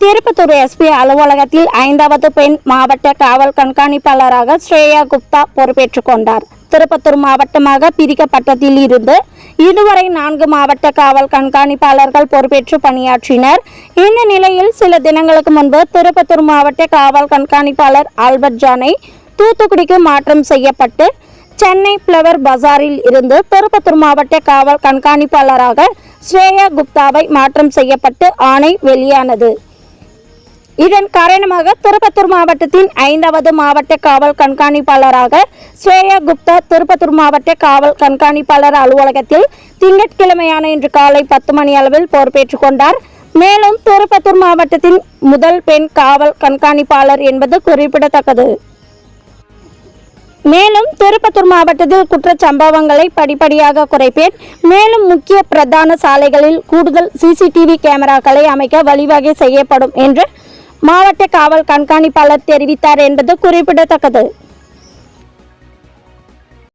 Tirupattur SP அலுவலகத்தில் 5வது பெண் மாவட்ட காவல் கண்காணிப்பாளராக ஸ்ரேயா குப்தா பொறுப்பேற்றுக் கொண்டார். திருப்பத்தூர் மாவட்டமாக பிரிக்கப்பட்டதில் இருந்து இதுவரை 4 மாவட்ட காவல் கண்காணிப்பாளர்கள் பொறுப்பேற்று பணியாற்றினர். இந்த நிலையில் சில தினங்களுக்கு முன்பு திருப்பத்தூர் மாவட்ட காவல் கண்காணிப்பாளர் ஆல்பர்ட் ஜானை தூத்துக்குடிக்கு மாற்றம் செய்யப்பட்டு சென்னை பிளவர் பஜாரில் இருந்து திருப்பத்தூர் மாவட்ட காவல் கண்காணிப்பாளராக ஸ்ரேயா குப்தாவை மாற்றம் செய்யப்பட்டு ஆணை வெளியானது. இதன் காரணமாக திருப்பத்தூர் மாவட்டத்தின் 5வது மாவட்ட காவல் கண்காணிப்பாளராக ஸ்ரேயா குப்தா திருப்பத்தூர் மாவட்ட காவல் கண்காணிப்பாளர் அலுவலகத்தில் திங்கட்கிழமையான இன்று காலை 10 மணி அளவில் பொறுப்பேற்றுக் கொண்டார். மேலும் திருப்பத்தூர் மாவட்டத்தின் முதல் பெண் காவல் கண்காணிப்பாளர் என்பது குறிப்பிடத்தக்கது. மேலும் திருப்பத்தூர் மாவட்டத்தில் குற்றச்சம்பவங்களை படிப்படியாக குறைப்பேன். மேலும் முக்கிய பிரதான சாலைகளில் கூடுதல் CCTV கேமராக்களை அமைக்க வழிவகை செய்யப்படும் என்று மாவட்ட காவல் கண்காணிப்பாளர் தெரிவித்தார் என்பது குறிப்பிடத்தக்கது.